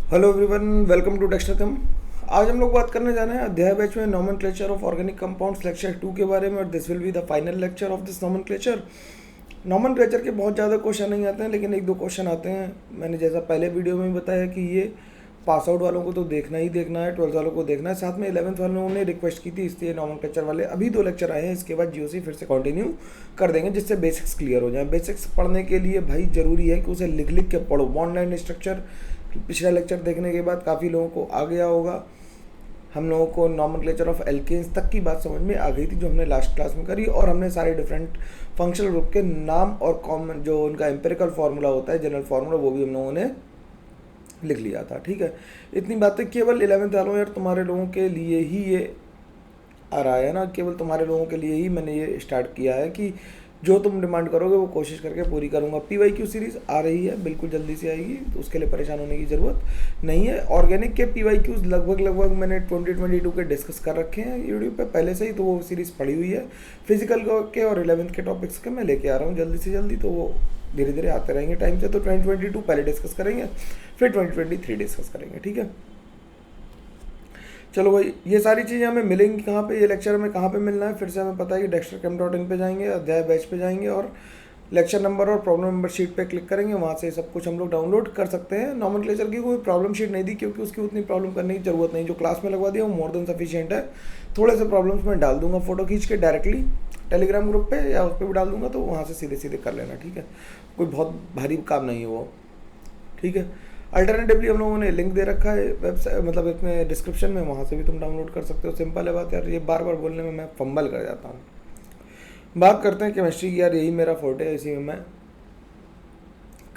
Hello everyone, welcome to Textcom. आज हम लोग बात करने जा रहे हैं अध्याय बैच में nomenclature of organic compounds lecture 2 के बारे में, और this will be the final lecture of this nomenclature. Nomenclature के बहुत ज़्यादा क्वेश्चन नहीं आते हैं, लेकिन एक दो क्वेश्चन आते हैं। मैंने जैसा पहले वीडियो में बताया कि ये पास आउट वालों को तो देखना ही देखना है, 12th वालों को देखना है, साथ में 11th वालों ने रिक्वेस्ट की थी, इसलिए नॉमेनक्लेचर वाले अभी 2 लेक्चर आए हैं। इसके बाद जीओसी फिर से कंटिन्यू कर देंगे, जिससे बेसिक्स क्लियर हो जाए। बेसिक्स पढ़ने के लिए भाई ज़रूरी है कि उसे लिख लिख के पढ़ो। बॉन्ड एंड स्ट्रक्चर पिछला लेक्चर देखने के बाद काफ़ी लोगों को आ गया होगा। हम लोगों को नॉमेनक्लेचर ऑफ एल्केन्स तक की बात समझ में आ गई थी, जो हमने लास्ट क्लास में करी, और हमने सारे डिफरेंट फंक्शनल ग्रुप के नाम और कॉमन जो उनका एम्पेरिकल फार्मूला होता है, जनरल फार्मूला, वो भी हम लोगों ने लिख लिया था। ठीक है, इतनी बातें केवल 11th वालों यार तुम्हारे लोगों के लिए ही ये आ रहा है ना, केवल तुम्हारे लोगों के लिए ही मैंने ये स्टार्ट किया है कि जो तुम डिमांड करोगे वो कोशिश करके पूरी करूंगा। PYQ सीरीज़ आ रही है, बिल्कुल जल्दी से आएगी, तो उसके लिए परेशान होने की ज़रूरत नहीं है। ऑर्गेनिक के PYQs लगभग मैंने 2022 के डिस्कस कर रखे हैं यूट्यूब पे पहले से ही, तो वो सीरीज़ पड़ी हुई है। फिजिकल के और 11th के टॉपिक्स के मैं लेके आ रहा हूँ जल्दी से जल्दी, तो वो धीरे धीरे आते रहेंगे टाइम से। तो 2022 पहले डिस्कस करेंगे, फिर 2023 डिस्कस करेंगे। ठीक है, चलो भाई, ये सारी चीज़ें हमें मिलेंगी कहाँ पे, ये लेक्चर हमें कहाँ पे मिलना है, फिर से हमें पता है कि dexterchem.in पे जाएंगे, अध्याय बैच पे जाएंगे, और लेक्चर नंबर और प्रॉब्लम नंबर शीट पे क्लिक करेंगे। वहाँ से सब कुछ हम लोग डाउनलोड कर सकते हैं। नॉमेनक्लेचर की कोई प्रॉब्लम शीट नहीं दी, क्योंकि उसकी उतनी प्रॉब्लम करने की ज़रूरत नहीं। जो क्लास में लगवा दिया वो मोर देन सफिशियंट है। थोड़े से प्रॉब्लम्स मैं डाल दूंगा फ़ोटो खींच के डायरेक्टली टेलीग्राम ग्रुप पे, या उस पर भी डाल दूंगा, तो वहाँ से सीधे सीधे कर लेना। ठीक है, कोई बहुत भारी काम नहीं है वो। ठीक है, अल्टरनेटिवली हम लोगों ने लिंक दे रखा है वेबसाइट, मतलब इसमें डिस्क्रिप्शन में, वहाँ से भी तुम डाउनलोड कर सकते हो। सिंपल है बात यार, ये बार बार बोलने में मैं फंबल कर जाता हूँ। बात करते हैं केमिस्ट्री की। यार यही मेरा फोर्टे है, इसी में मैं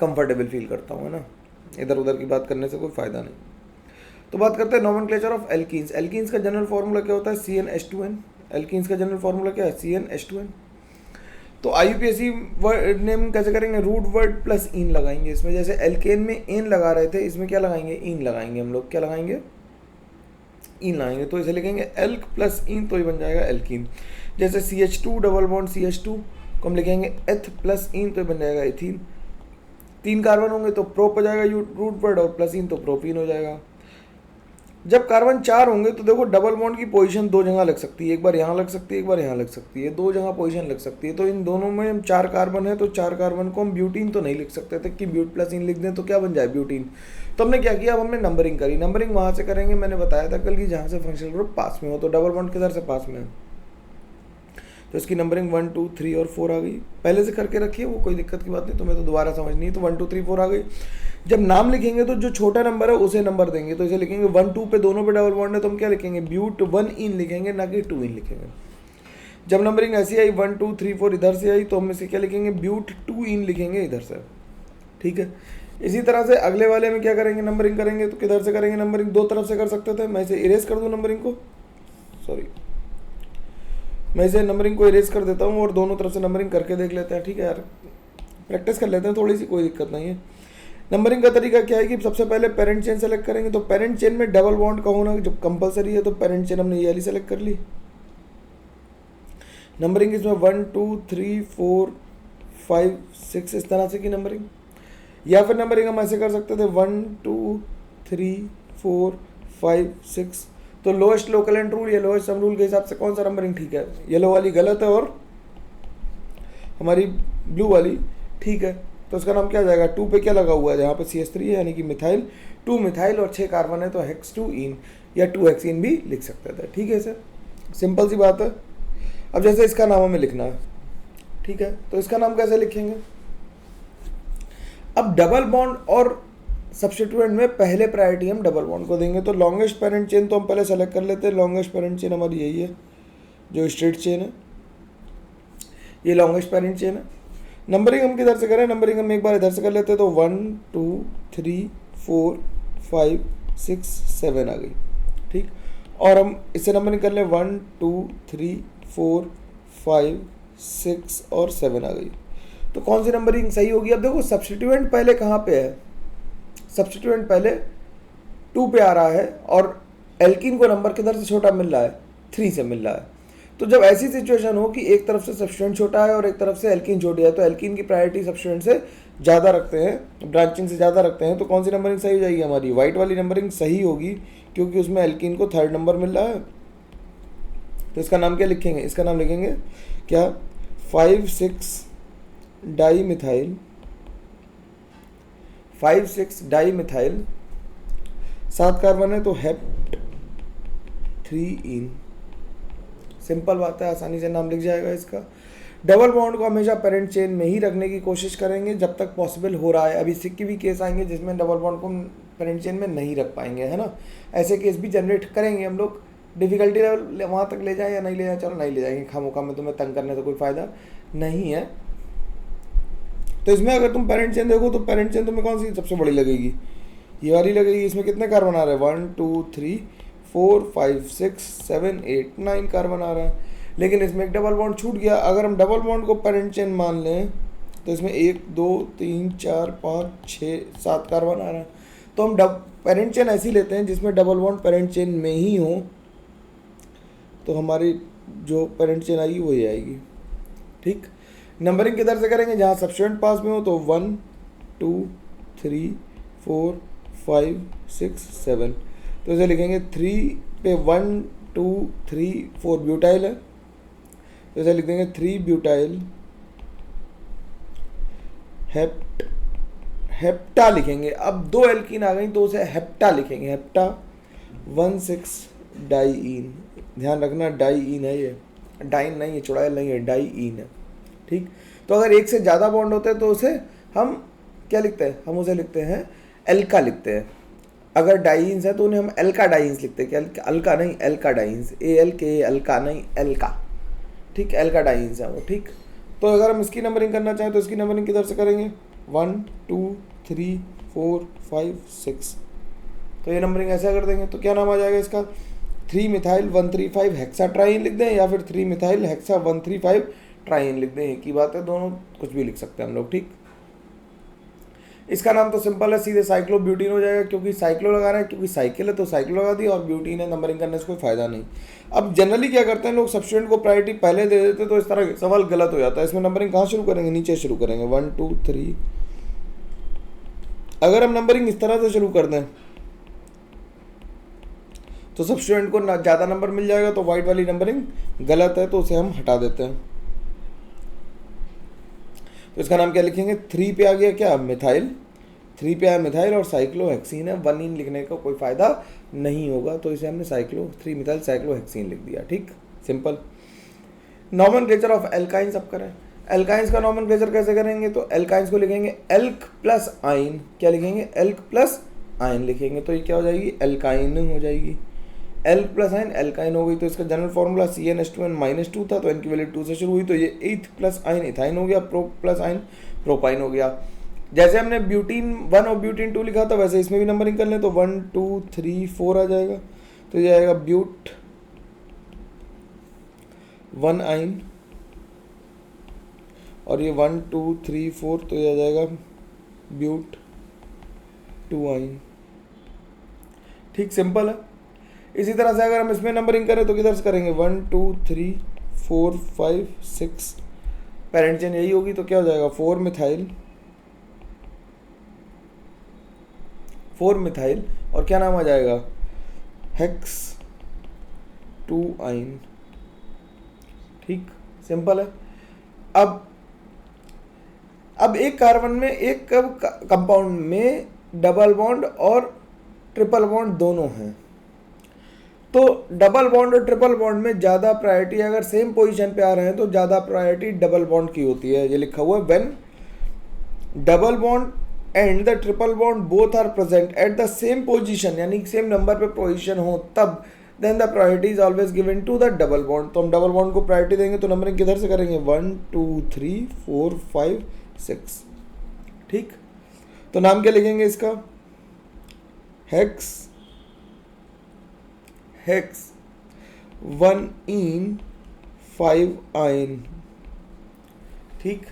कंफर्टेबल फील करता हूँ, है ना। इधर उधर की बात करने से कोई फ़ायदा नहीं। तो बात करते हैं नॉमेनक्लेचर ऑफ एल्कीन्स। एल्कीन्स का जनरल फार्मूला क्या होता है? CnH2n। एल्कीन्स का जनरल फार्मूला क्या है? CnH2n। तो IUPAC वर्ड नेम कैसे करेंगे? रूट वर्ड प्लस इन लगाएंगे इसमें। जैसे एल्केन में एन लगा रहे थे, इसमें क्या लगाएंगे? इन लगाएंगे हम लोग। क्या लगाएंगे? इन लगाएंगे। तो इसे लिखेंगे एल्क प्लस इन, तो ये बन जाएगा एल्कीन। जैसे CH2 डबल बॉन्ड CH2 को हम लिखेंगे एथ प्लस इन, तो ये बन जाएगा एथीन। 3 कार्बन होंगे तो प्रोप हो जाएगा रूट वर्ड, और प्लस इन तो प्रोपीन हो जाएगा। जब कार्बन 4 होंगे तो देखो डबल बॉन्ड की पोजीशन 2 जगह लग सकती है, एक बार यहाँ लग सकती है, एक बार यहाँ लग सकती है, 2 जगह पोजीशन लग सकती है। तो इन दोनों में 4 कार्बन है, तो 4 कार्बन को हम ब्यूटीन तो नहीं लिख सकते थे कि ब्यूट प्लस इन लिख दें तो क्या बन जाए? ब्यूटीन। तो हमने क्या किया, अब हमने नंबरिंग करी। नंबरिंग वहाँ से करेंगे, मैंने बताया था कल की, जहाँ से फंक्शनल ग्रुप पास में हो। तो डबल बॉन्ड किधर से पास में है, तो इसकी नंबरिंग 1 2 3 और 4 आ गई। पहले से करके रखिए, वो कोई दिक्कत की बात नहीं, तुम्हें तो दोबारा समझनी है। तो 1 2 3 4 आ गई। जब नाम लिखेंगे तो जो छोटा नंबर है उसे नंबर देंगे। तो इसे लिखेंगे 1 2 पे दोनों पे डबल बॉन्ड है, तो हम क्या लिखेंगे? ब्यूट 1 इन लिखेंगे, ना कि 2 इन लिखेंगे। जब नंबरिंग ऐसी आई 1 2 3 4 इधर से आई, तो हम इसे क्या लिखेंगे? ब्यूट 2 इन लिखेंगे इधर से। ठीक है, इसी तरह से अगले वाले में क्या करेंगे? नंबरिंग करेंगे तो किधर से करेंगे? नंबरिंग 2 तरफ से कर सकते थे। मैं इसे इरेज कर दूँ नंबरिंग को, सॉरी, मैं इसे नंबरिंग को इरेज कर देता हूँ और दोनों तरफ से नंबरिंग करके देख लेते हैं। ठीक है यार, प्रैक्टिस कर लेते हैं थोड़ी सी, कोई दिक्कत नहीं है। नंबरिंग का तरीका क्या है कि सबसे पहले पेरेंट चेन सेलेक्ट करेंगे। तो पेरेंट चेन में डबल बॉन्ड का होना जब कंपलसरी है, तो पेरेंट चेन हमने ये वाली सेलेक्ट कर ली। नंबरिंग इसमें 1 2 3 4 5 6 इस तरह से की नंबरिंग। या फिर नंबरिंग हम ऐसे कर सकते थे 1 2 3 4 5 6। तो लोएस्ट लोकल एंड रूल या लोएस्ट सम रूल के हिसाब से कौन सा नंबरिंग ठीक है? येलो वाली गलत है और हमारी ब्लू वाली ठीक है। तो इसका नाम क्या जाएगा? 2 पे क्या लगा हुआ है? जहाँ पे CH3 है, यानी कि मिथाइल। 2 मिथाइल और 6 कार्बन है, तो हेक्स2इन या 2 हेक्सीन भी लिख सकते थे। ठीक है सर, सिंपल सी बात है। अब जैसे इसका नाम हमें लिखना है, ठीक है, तो इसका नाम कैसे लिखेंगे? अब डबल बॉन्ड और सब्स्टिट्यूएंट में पहले प्रायोरिटी हम डबल बॉन्ड को देंगे। तो लॉन्गेस्ट पेरेंट चेन तो हम पहले सेलेक्ट कर लेते हैं। लॉन्गेस्ट पेरेंट चेन हमारी यही है, जो स्ट्रेट चेन है, ये लॉन्गेस्ट पेरेंट चेन है। नंबरिंग हम किधर से करें? नंबरिंग हम एक बार इधर से कर लेते हैं। तो 1 2 3 4 5 6 7 आ गई। ठीक, और हम इससे नंबरिंग कर लें 1 2 3 4 5 6 और 7 आ गई। तो कौन सी नंबरिंग सही होगी? अब देखो सब्स्टिट्यूएंट पहले कहाँ पे है? सब्स्टिट्यूएंट पहले 2 पे आ रहा है, और एल्कीन को नंबर किधर से छोटा मिल रहा है? 3 से मिल रहा है। तो जब ऐसी सिचुएशन हो कि एक तरफ से सब्स्टिट्यूएंट छोटा है और एक तरफ से एल्कीन छोटी है, तो एल्कीन की प्रायोरिटी सब्स्टिट्यूएंट से ज़्यादा रखते हैं, ब्रांचिंग से ज़्यादा रखते हैं, तो कौन सी नंबरिंग सही हो जाएगी हमारी? वाइट वाली नंबरिंग सही होगी, क्योंकि उसमें एल्कीन को 3rd नंबर मिल रहा है। तो इसका नाम क्या लिखेंगे? इसका नाम लिखेंगे क्या? 5,6 डाई मिथाइल 7 कार्बन है तो हेप्ट 3इन। सिंपल बात है, आसानी से नाम लिख जाएगा इसका। डबल बॉन्ड को हमेशा पेरेंट चेन में ही रखने की कोशिश करेंगे जब तक पॉसिबल हो रहा है। अभी सिक्की भी केस आएंगे जिसमें डबल बॉन्ड को पेरेंट चेन में नहीं रख पाएंगे, है ना। ऐसे केस भी जनरेट करेंगे हम लोग। डिफिकल्टी लेवल वहाँ तक ले जाए या नहीं ले जाए, चलो नहीं ले जाएंगे, खामोखा में तुम्हें तंग करने से कोई फ़ायदा नहीं है। तो इसमें अगर तुम पेरेंट चेन देखो तो पेरेंट चेन तुम्हें कौन सी सबसे बड़ी लगेगी? ये वाली लगेगी। इसमें कितने कार्बन आ रहे हैं? 1 2 3 4 5 6 7 8 9 कार्बन आ रहा है। लेकिन इसमें एक डबल बॉन्ड छूट गया। अगर हम डबल बॉन्ड को पेरेंट चेन मान लें तो इसमें 1 2 3 4 5 6 7 कार्बन आ रहा है। तो हम पेरेंट चेन ऐसी लेते हैं जिसमें डबल बॉन्ड पेरेंट चेन में ही हो, तो हमारी जो पेरेंट चेन आएगी वही आएगी। ठीक, नंबरिंग किधर से करेंगे? जहाँ सब्स्टिट्यूएंट पास में हो, तो 1 2 3 4 5 6 7। तो इसे लिखेंगे 3 पे 1 2 3 4 ब्यूटाइल है, तो इसे लिख देंगे 3 ब्यूटाइल हेप्टा लिखेंगे। अब 2 एल्कीन आ गई तो उसे हेप्टा लिखेंगे, हेप्टा 1,6 डाईइन। ध्यान रखना डाईइन है, ये डाइन नहीं है, चुड़ैल नहीं है, डाईइन है। ठीक, तो अगर एक से ज़्यादा बॉन्ड होते हैं तो उसे हम क्या लिखते हैं? हम उसे लिखते हैं एल्का लिखते हैं। अगर डाइन्स है तो उन्हें हम एल्का डाइन्स लिखते हैं। क्या? अल्का नहीं, एल्का डाइन्स, ALK अल्का नहीं, एल्का। ठीक, एल्का डाइन्स है वो। ठीक, तो अगर हम इसकी नंबरिंग करना चाहें तो इसकी नंबरिंग किधर से करेंगे? 1 2 3 4 5 6। तो ये नंबरिंग ऐसा कर देंगे तो क्या नाम आ जाएगा इसका? 3 मिथाइल 135 हेक्सा ट्राइन लिख दें, या फिर 3 मिथाइल हेक्सा 135 ट्राइन लिख दें। एक ही बात है, दोनों कुछ भी लिख सकते हैं हम लोग। ठीक, इसका नाम तो सिंपल है, सीधे साइक्लोब्यूटीन हो जाएगा, क्योंकि साइक्लो लगा रहे हैं, क्योंकि साइकिल है तो साइक्लो लगा दिया, और ब्यूटीन है, नंबरिंग करने से कोई फायदा नहीं। अब जनरली क्या करते हैं लोग? सब्स्टिट्यूएंट को प्रायोरिटी पहले दे देते, तो इस तरह सवाल गलत हो जाता है। इसमें नंबरिंग कहाँ शुरू करेंगे? नीचे शुरू करेंगे, 1 2 3। अगर हम नंबरिंग इस तरह से शुरू कर दें तो सब्स्टिट्यूएंट को ज़्यादा नंबर मिल जाएगा, तो वाइट वाली नंबरिंग गलत है, तो उसे हम हटा देते हैं। तो इसका नाम क्या लिखेंगे? 3 पे आ गया क्या? मिथाइल। 3 पे आया मिथाइल और साइक्लोहेक्सीन है। 1इन लिखने का कोई फायदा नहीं होगा, तो इसे हमने 3 मिथाइल साइक्लोहेक्सीन लिख दिया। ठीक, सिंपल। नॉमेनक्लेचर ऑफ एल्काइंस अब करें। एल्काइंस का नॉमेनक्लेचर कैसे करेंगे? तो एल्काइंस को लिखेंगे एल्क प्लस आइन। क्या लिखेंगे? एल्क प्लस आइन लिखेंगे, तो ये क्या हो जाएगी? एल्काइन हो जाएगी। एल्क प्लस आइन एल्काइन हो गई। तो इसका जनरल फॉर्मूला CnH2n-2 था, तो n की वैल्यू 2 से शुरू हुई, तो ये 8 प्लस आइन इथाइन हो गया, प्रो प्लस आइन प्रोपाइन हो गया। जैसे हमने ब्यूटीन 1 और ब्यूटीन 2 लिखा था, वैसे इसमें भी नंबरिंग कर लें, तो 1 2 3 4 आ जाएगा। तो ये आएगा ब्यूट 1 आइन, और ये 1 2 3 4, तो ये आ जाएगा ब्यूट 2 आइन। ठीक, सिंपल है। इसी तरह से अगर हम इसमें नंबरिंग करें तो किधर से करेंगे? 1 2 3 4 5 6। पेरेंट चेन यही होगी, तो क्या हो जाएगा? 4 मिथाइल और क्या नाम आ जाएगा? हेक्स 2 आइन। ठीक, सिंपल है। अब एक कार्बन में, एक कंपाउंड में डबल बॉन्ड और ट्रिपल बॉन्ड दोनों हैं, तो डबल बॉन्ड और ट्रिपल बॉन्ड में ज़्यादा प्रायोरिटी, अगर सेम पोजीशन पे आ रहे हैं तो ज़्यादा प्रायोरिटी डबल बॉन्ड की होती है। ये लिखा हुआ है, when double bond and the triple bond both are present at the same position, यानी सेम नंबर पे पोजीशन हो, तब then the priority is always given to the double bond. तो हम डबल बॉन्ड को प्रायोरिटी देंगे, तो नंबरिंग किधर से करेंगे? 1 2 3 4 5 6। ठीक, तो नाम क्या लिखेंगे इसका? हेक्स 1 इन 5 आइन। ठीक,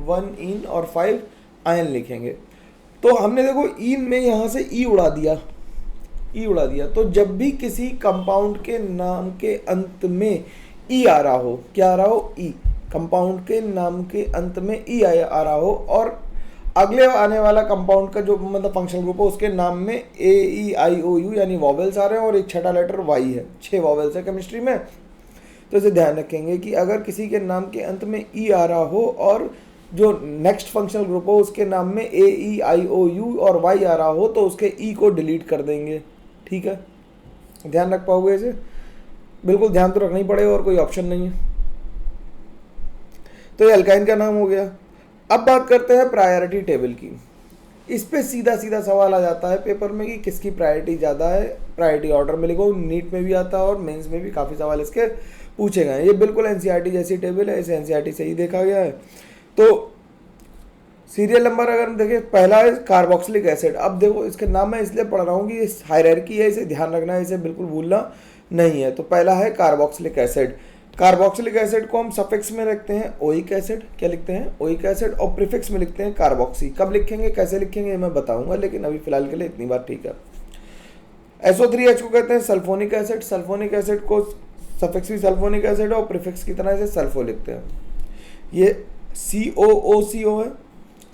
1 इन और 5 आयन लिखेंगे। तो हमने देखो इन में यहाँ से ई उड़ा दिया, तो जब भी किसी कंपाउंड के नाम के अंत में ई आ रहा हो, क्या आ रहा हो, ई, कंपाउंड के नाम के अंत में ई आ रहा हो, और अगले आने वाला कंपाउंड का जो मतलब फंक्शनल ग्रुप है उसके नाम में ए ई आई ओ यू यानी वॉवेल्स आ रहे हैं और एक छठा लेटर वाई है, 6 वॉवेल्स है केमिस्ट्री में। तो इसे ध्यान रखेंगे कि अगर किसी के नाम के अंत में ई आ रहा हो और जो नेक्स्ट फंक्शनल ग्रुप हो उसके नाम में ए ई आई ओ यू और वाई आ रहा हो तो उसके ई को डिलीट कर देंगे। ठीक है, ध्यान रख पाओगे इसे? बिल्कुल ध्यान तो रखना ही पड़ेगा और कोई ऑप्शन नहीं है। तो ये अल्काइन का नाम हो गया। अब बात करते हैं प्रायोरिटी टेबल की। इस पे सीधा सीधा सवाल आ जाता है पेपर में कि किसकी प्रायोरिटी ज़्यादा है, प्रायोरिटी ऑर्डर में लिखो। नीट में भी आता है और मेंस में भी काफ़ी सवाल इसके पूछे गए हैं। ये बिल्कुल एनसीईआरटी जैसी टेबल है, इसे एनसीईआरटी से ही देखा गया है। तो सीरियल नंबर अगर हम देखें, पहला है कार्बोक्सिलिक एसिड। अब देखो इसके नाम मैं इसलिए पढ़ रहा हूँ कि इस हायरार्की है, इसे ध्यान रखना है, इसे बिल्कुल भूलना नहीं है। तो पहला है कार्बोक्सिलिक एसिड। कार्बोक्सिलिक एसिड को हम सफिक्स में लिखते हैं ओइक एसिड, क्या लिखते हैं, ओइक एसिड, और प्रीफिक्स में लिखते हैं कार्बोक्सी। कब लिखेंगे, कैसे लिखेंगे, मैं बताऊंगा, लेकिन अभी फिलहाल के लिए इतनी बात ठीक है। SO3H को कहते हैं सल्फोनिक एसिड। सल्फोनिक एसिड को सफिक्स भी सल्फोनिक एसिड और प्रीफिक्स की तरह से सल्फो लिखते हैं। ये COOCO है,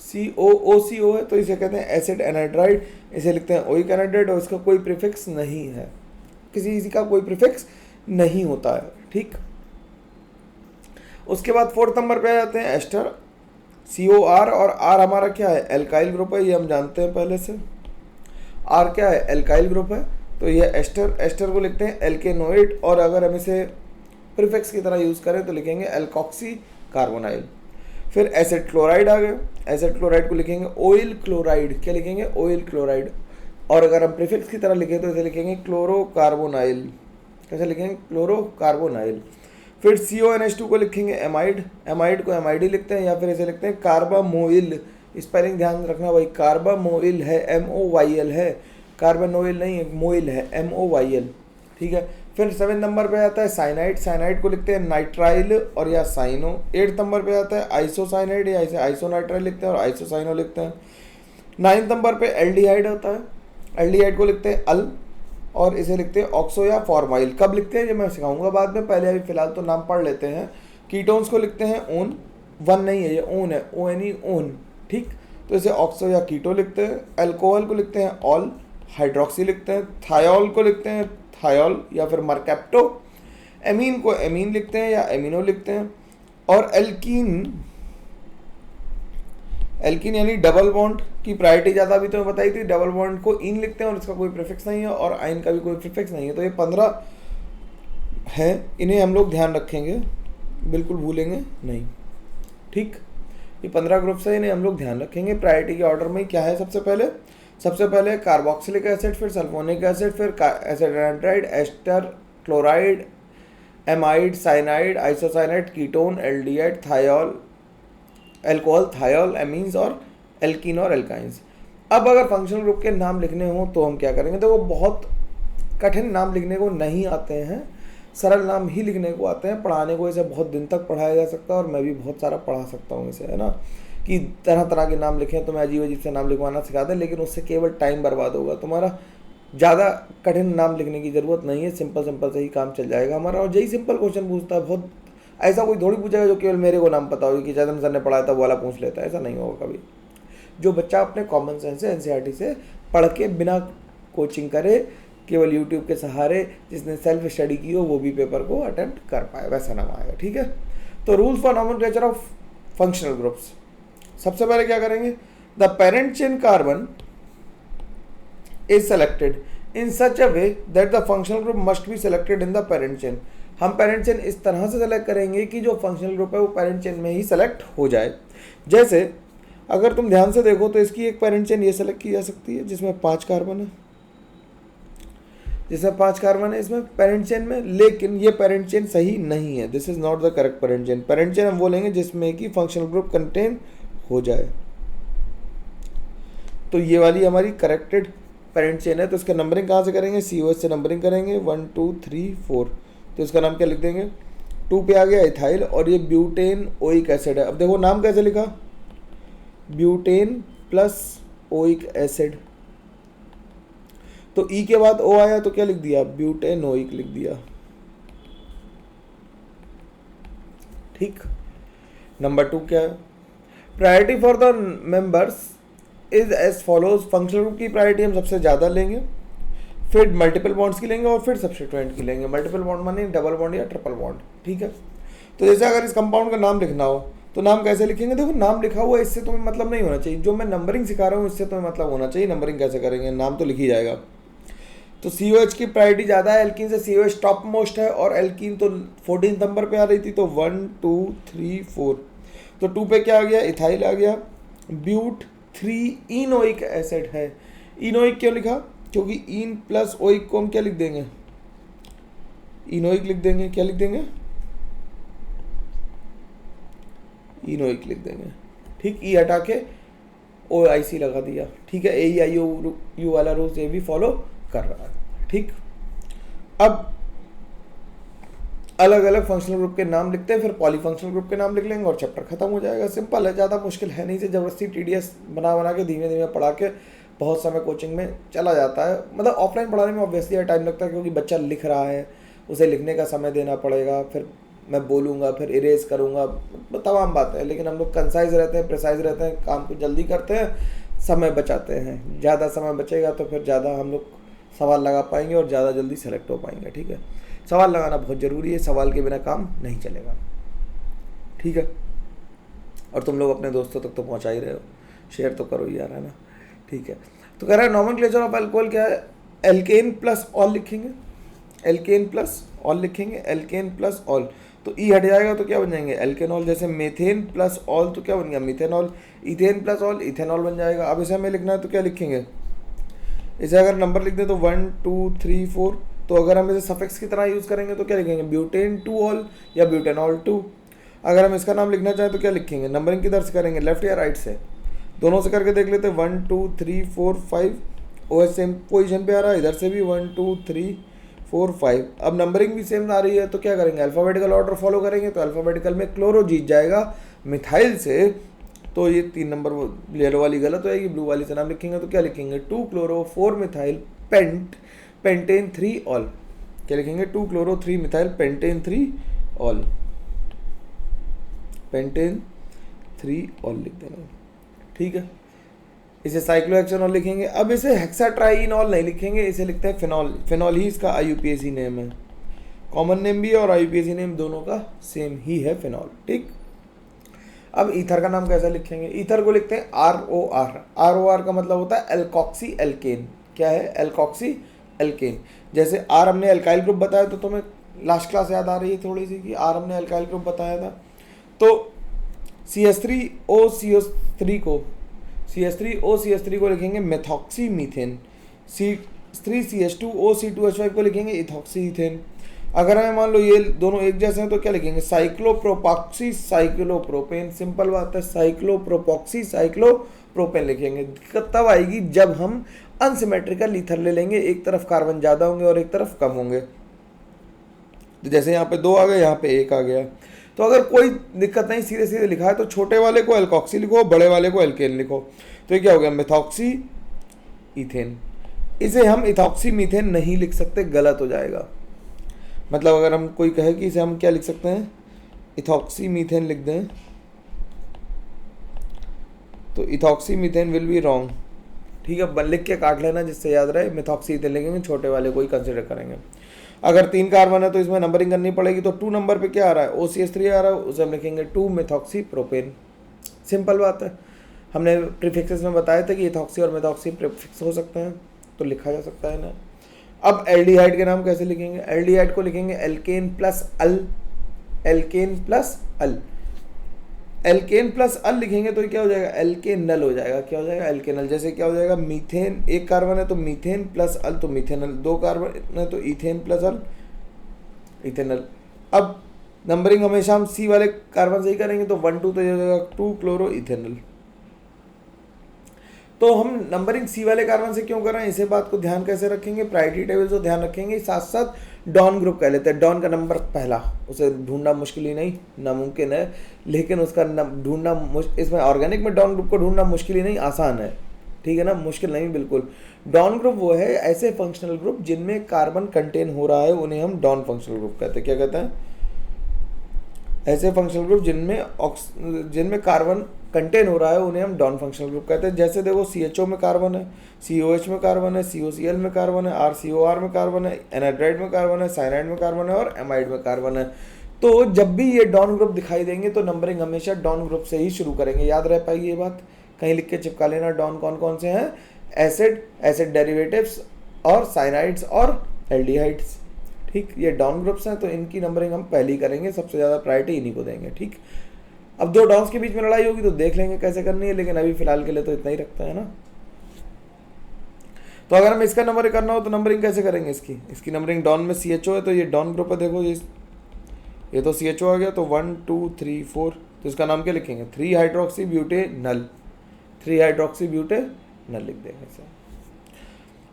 COOCO है, तो इसे कहते हैं एसिड एनाइड्राइड, इसे लिखते हैं ओइक एनाइड्राइड और इसका कोई प्रीफिक्स नहीं है, किसी का कोई प्रीफिक्स नहीं होता है। ठीक, उसके बाद 4th नंबर पे आ जाते हैं एस्टर, COR, और R हमारा क्या है, एल्काइल ग्रुप है, ये हम जानते हैं पहले से। R क्या है, एल्काइल ग्रुप है, तो ये एस्टर, एस्टर को लिखते हैं एल्केनोइड, और अगर हम इसे प्रीफिक्स की तरह यूज़ करें तो लिखेंगे एल्कॉक्सी कार्बोनाइल। फिर एसिड क्लोराइड आ गए, एसिड क्लोराइड को लिखेंगे ऑयल क्लोराइड, क्या लिखेंगे, ऑयल क्लोराइड, और अगर हम प्रीफिक्स की तरह लिखें तो इसे लिखेंगे क्लोरोकार्बोनाइल। कैसे लिखेंगे, क्लोरोकार्बोनाइल। फिर CONH2 को लिखेंगे एमाइड, एमाइड को एमाइडी लिखते हैं, या फिर इसे लिखते हैं कार्बामोइल। स्पेलिंग ध्यान रखना भाई, कार्बामोइल है, MOYL है, कार्बनोइल नहीं है, मोइल है, MOYL। ठीक है। फिर 7 नंबर पे आता है साइनाइड, साइनाइड को लिखते हैं नाइट्राइल और या साइनो। 8 नंबर पे आता है आइसोसाइनाइड, या इसे आइसोनाइट्राइल लिखते हैं और आइसोसाइनो लिखते हैं। 9 नंबर पे एल्डिहाइड होता है, एल्डिहाइड को लिखते हैं अल, और इसे लिखते हैं ऑक्सो या फॉर्माइल। कब लिखते हैं ये मैं सिखाऊंगा बाद में, पहले अभी फिलहाल तो नाम पढ़ लेते हैं। कीटोन्स को लिखते हैं ओन, वन नहीं है ये, ओन है, ONE, ओन। ठीक, तो इसे ऑक्सो या कीटो लिखते हैं। अल्कोहल को लिखते हैं ऑल, हाइड्रोक्सी लिखते हैं। थायोल को लिखते हैं थायोल या फिर मरकैप्टो। एमीन को एमीन लिखते हैं या एमिनो लिखते हैं। और एल्कीन, एल्कीन यानी डबल बॉन्ड की प्रायोरिटी ज़्यादा, अभी तो मैं बताई थी, डबल बॉन्ड को इन लिखते हैं और इसका कोई प्रीफिक्स नहीं है, और आइन का भी कोई प्रीफिक्स नहीं है। तो ये 15 हैं, इन्हें हम लोग ध्यान रखेंगे, बिल्कुल भूलेंगे नहीं। ठीक, ये 15 ग्रुप्स है, इन्हें हम लोग ध्यान रखेंगे। प्रायोरिटी के ऑर्डर में क्या है, सबसे पहले कार्बोक्सिलिक एसिड, फिर सल्फोनिक एसिड, फिर acid anhydride, ester, chloride, amide, cyanide, isocyanide, ketone, aldehyde, thiol, alcohol, thiol, amines, और एल्कीन और एल्काइंस। अब अगर फंक्शनल ग्रुप के नाम लिखने हो तो हम क्या करेंगे, तो वो बहुत कठिन नाम लिखने को नहीं आते हैं, सरल नाम ही लिखने को आते हैं। पढ़ाने को इसे बहुत दिन तक पढ़ाया जा सकता है और मैं भी बहुत सारा पढ़ा सकता हूँ इसे, है ना, कि तरह तरह के नाम लिखें, तो मैं अजीब अजीब से नाम लिखवाना सिखा दें, लेकिन उससे केवल टाइम बर्बाद होगा तुम्हारा। ज़्यादा कठिन नाम लिखने की ज़रूरत नहीं है, सिंपल सिंपल से ही काम चल जाएगा हमारा। और यही सिंपल क्वेश्चन पूछता है, बहुत ऐसा कोई थोड़ी पूछेगा जो केवल मेरे को नाम पता होगी कि चेतन सर ने पढ़ाया था वो वाला पूछ लेता है, ऐसा नहीं होगा कभी। जो बच्चा अपने कॉमन सेंस से एनसीईआरटी से पढ़ के बिना कोचिंग करे, केवल यूट्यूब के सहारे, जिसने सेल्फ स्टडी की हो वो भी पेपर को अटेम्प्ट कर पाए, वैसा नाम आएगा। ठीक है। तो rules for nomenclature of functional groups, सबसे पहले क्या करेंगे, the parent chain carbon is selected in such a way that the functional group must be selected in the parent chain. हम पेरेंट चेन इस तरह से सेलेक्ट करेंगे कि जो फंक्शनल ग्रुप है वो पेरेंट चेन में ही सेलेक्ट हो जाए। जैसे अगर तुम ध्यान से देखो तो इसकी एक पेरेंट चेन ये सेलेक्ट की जा सकती है जिसमें 5 कार्बन है, इसमें पेरेंट चेन में, लेकिन ये पेरेंट चेन सही नहीं है। This is not the correct parent chain. Parent chain हम बोलेंगे जिसमें कि फंक्शनल ग्रुप कंटेन हो जाए। तो ये वाली हमारी करेक्टेड पेरेंट चेन है। तो इसका नंबरिंग कहाँ से करेंगे, COH से नंबरिंग करेंगे, 1 2 3 4। तो इसका नाम क्या लिख देंगे, 2 पे आ गया इथाइल, और ये ब्यूटेन ओइक एसिड है। अब देखो नाम कैसे लिखा, ब्यूटेन प्लस ओइक एसिड। तो ई के बाद ओ आया तो क्या लिख दिया, ब्यूटेनोइक लिख दिया। ठीक। नंबर 2 क्या है, priority for the members is as follows, functional group की प्रायोरिटी हम सबसे ज़्यादा लेंगे, फिर मल्टीपल बॉन्ड्स की लेंगे और फिर सब्स्टिट्यूएंट की लेंगे। मल्टीपल बॉन्ड माने डबल बॉन्ड या ट्रिपल बॉन्ड, ठीक है। तो जैसे अगर इस कंपाउंड का नाम लिखना हो तो नाम कैसे लिखेंगे, देखो नाम लिखा हुआ है इससे तुम्हें मतलब नहीं होना चाहिए, जो मैं नंबरिंग सिखा रहा हूँ इससे तुम्हें मतलब होना चाहिए। नंबरिंग कैसे करेंगे, नाम तो लिख ही जाएगा। तो COH की प्रायोरिटी ज़्यादा है, एल्कीन से COH टॉप मोस्ट है, और एल्कीन तो 14 नंबर पे आ रही थी, तो 1 2 3 4, तो 2 पे क्या आ गया, इथाइल आ गया। ब्यूट 3 इनोइक एसिड है। इनोइक क्यों लिखा, क्योंकि इन प्लस ओइक को हम क्या लिख देंगे, इनोइक लिख देंगे। क्या लिख देंगे, इनोइक लिख देंगे, ठीक। ई हटा के OIC लगा दिया, ठीक है। AEIOU वाला रूल्स ये भी फॉलो कर रहा है, ठीक। अब अलग अलग फंक्शनल ग्रुप के नाम लिखते हैं, फिर पॉलीफंक्शनल ग्रुप के नाम लिख लेंगे और चैप्टर खत्म हो जाएगा। सिंपल है, ज़्यादा मुश्किल है नहीं। से जबरदस्ती TDS बना बना के धीमे धीमे पढ़ा के बहुत समय कोचिंग में चला जाता है। मतलब ऑफलाइन पढ़ाने में ऑब्वियसली टाइम लगता है, क्योंकि बच्चा लिख रहा है, उसे लिखने का समय देना पड़ेगा, फिर मैं बोलूँगा, फिर इरेज करूँगा, तमाम बातें हैं। लेकिन हम लोग कंसाइज रहते हैं, प्रिसाइज रहते हैं, काम को जल्दी करते हैं, समय बचाते हैं। ज़्यादा समय बचेगा तो फिर ज़्यादा हम लोग सवाल लगा पाएंगे और ज़्यादा जल्दी सेलेक्ट हो पाएंगे, ठीक है। सवाल लगाना बहुत ज़रूरी है, सवाल के बिना काम नहीं चलेगा, ठीक है। और तुम लोग अपने दोस्तों तक तो पहुँचा ही रहे हो, शेयर तो करो यार, है ना, ठीक है। तो कह रहा है नॉमेनक्लेचर ऑफ अल्कोहल क्या है, एल्केन प्लस ऑल लिखेंगे, एल्केन प्लस ऑल लिखेंगे, एल्केन प्लस ऑल। तो ई हट जाएगा तो क्या बन जाएंगे, एल्केनॉल। जैसे मेथेन प्लस ऑल तो क्या बन गया, methanol. Ethane plus all ethanol बन जाएगा। अब इसे हमें लिखना है तो क्या लिखेंगे, इसे अगर नंबर लिख दें तो 1 2 3 4, तो अगर हम इसे सफिक्स की तरह यूज़ करेंगे तो क्या लिखेंगे, ब्यूटेन 2 ऑल या ब्यूटेनॉल 2। अगर हम इसका नाम लिखना चाहें तो क्या लिखेंगे, नंबरिंग किधर से करेंगे, लेफ्ट या राइट से, दोनों से करके देख लेते हैं। 1 2 3 4 5, OH सेम पोजीशन पे आ रहा है, इधर से भी 1 2 3 4 5। अब नंबरिंग भी सेम आ रही है तो क्या करेंगे, अल्फ़ाबेटिकल ऑर्डर फॉलो करेंगे। तो अल्फ़ाबेटिकल में क्लोरो जीत जाएगा मिथाइल से, तो ये 3 नंबर येलो वाली गलत हो जाएगी, ब्लू वाली से नाम लिखेंगे तो क्या लिखेंगे, 2 क्लोरो 4 मिथाइल पेंटेन 3 ऑल। क्या लिखेंगे, 2 chloro 3 methyl pentane 3 all, pentane 3 all लिख देना, ठीक है। इसे साइक्लोहेक्सेनॉल लिखेंगे। अब इसे हेक्साट्राइनॉल नहीं लिखेंगे, इसे लिखते हैं फिनॉल। फिनॉल ही इसका IUPAC नेम है, कॉमन नेम भी है और IUPAC नेम दोनों का सेम ही है, फिनॉल, ठीक। अब ईथर का नाम कैसे लिखेंगे, ईथर को लिखते हैं ROR। ROR का मतलब होता है एल्कॉक्सी एल्केन। क्या है, एल्कॉक्सी एल्केन। जैसे R हमने एल्काइल ग्रुप बताया, तो तुम्हें लास्ट क्लास याद आ रही है थोड़ी सी कि R हमने एल्काइल ग्रुप बताया था। तो CH3OCH3 को लिखेंगे मेथॉक्सी मीथेन। C3CH2OC2H5 को लिखेंगे इथॉक्सी इथेन। अगर हमें मान लो ये दोनों एक जैसे हैं तो क्या लिखेंगे, साइक्लोप्रोपॉक्सी साइक्लोप्रोपेन। सिंपल बात है, साइक्लोप्रोपॉक्सी साइक्लोप्रोपेन लिखेंगे। दिक्कत तब आएगी जब हम अनसिमेट्रिकल ईथर ले लेंगे, एक तरफ कार्बन ज़्यादा होंगे और एक तरफ कम होंगे। तो जैसे यहाँ पे 2 आ गए, यहाँ पे 1 आ गया। तो अगर कोई दिक्कत नहीं, सीधे सीधे लिखा है तो छोटे वाले को एल्कॉक्सी लिखो, बड़े वाले को एल्केन लिखो। तो ये क्या हो गया, मेथॉक्सी इथेन। इसे हम इथॉक्सी मीथेन नहीं लिख सकते, गलत हो जाएगा। मतलब अगर हम कोई कहे कि इसे हम क्या लिख सकते हैं, इथॉक्सी मीथेन लिख दें, तो ethoxy methane will be wrong, ठीक है। लिख के काट लेना जिससे याद रहे, मिथॉक्सी इथेन लिखेंगे, छोटे वाले को ही कंसिडर करेंगे। अगर 3 कार्बन है तो इसमें नंबरिंग करनी पड़ेगी। तो 2 नंबर पे क्या आ रहा है, OCH3 आ रहा है, उसे हम लिखेंगे 2 मेथॉक्सी प्रोपेन। सिंपल बात है, हमने प्रीफिक्सेस में बताया था कि इथॉक्सी और मेथॉक्सी प्रीफिक्स हो सकते हैं, तो लिखा जा सकता है ना। अब एल्डिहाइड के नाम कैसे लिखेंगे, एल्डिहाइड को लिखेंगे एल्केन प्लस अल, एल्केन प्लस अल। एल्केन प्लस अल लिखेंगे तो क्या हो जाएगा, एल्केनल हो जाएगा। क्या हो जाएगा, एल्केनल। जैसे क्या हो जाएगा, मीथेन 1 कार्बन है तो मीथेन प्लस अल तो मीथेनल, 2 कार्बन है तो इथेन प्लस अल इथेनल। अब नंबरिंग हमेशा हम C वाले कार्बन से ही करेंगे, तो 1 2 तो ये हो जाएगा 2 क्लोरो इथेनल। तो हम नंबरिंग C वाले कार्बन से क्यों कर रहे हैं, इसे बात को ध्यान कैसे रखेंगे, प्रायोरिटी टेबल से ध्यान रखेंगे, साथ साथ डॉन ग्रुप कह लेते हैं। डॉन का नंबर पहला, उसे ढूंढना मुश्किल ही नहीं, नामुमकिन है, लेकिन उसका ढूंढना इसमें ऑर्गेनिक में डॉन ग्रुप को ढूंढना मुश्किल ही नहीं, आसान है, ठीक है ना, मुश्किल नहीं बिल्कुल। डॉन ग्रुप वो है ऐसे फंक्शनल ग्रुप जिनमें कार्बन कंटेन हो रहा है, उन्हें हम डॉन फंक्शनल ग्रुप कहते हैं। क्या कहते हैं, ऐसे फंक्शनल ग्रुप जिनमें कार्बन कंटेन हो रहा है उन्हें हम डॉन फंक्शनल ग्रुप कहते हैं। जैसे देखो CHO में कार्बन है, COH में कार्बन है, COCl में कार्बन है, RCOR में कार्बन है, एनहाइड्राइड में कार्बन है, साइनाइड में कार्बन है और एमाइड में कार्बन है। तो जब भी ये डॉन ग्रुप दिखाई देंगे तो नंबरिंग हमेशा डॉन ग्रुप से ही शुरू करेंगे। याद रह पाएगी ये बात, कहीं लिख के चिपका लेना। डॉन कौन कौन से हैं? एसिड डेरिवेटिव्स और साइनाइड्स और एल्डिहाइड्स। ठीक, ये डॉन ग्रुप्स हैं तो इनकी नंबरिंग हम पहले ही करेंगे, सबसे ज़्यादा प्रायोरिटी इन्हीं को देंगे। ठीक, अब दो डॉन्स के बीच में लड़ाई होगी तो देख लेंगे कैसे करनी है, लेकिन अभी फिलहाल के लिए तो इतना ही रखता है ना। तो अगर हमें इसका नंबरिंग करना हो तो नंबरिंग कैसे करेंगे इसकी नंबरिंग डॉन में CHO है तो ये डॉन ग्रुप है। देखो ये तो CHO आ गया, तो 1 2 3 4, तो इसका नाम क्या लिखेंगे? 3 हाइड्रोक्सी ब्यूटेनल, 3 हाइड्रोक्सी ब्यूटेनल लिख देंगे सर।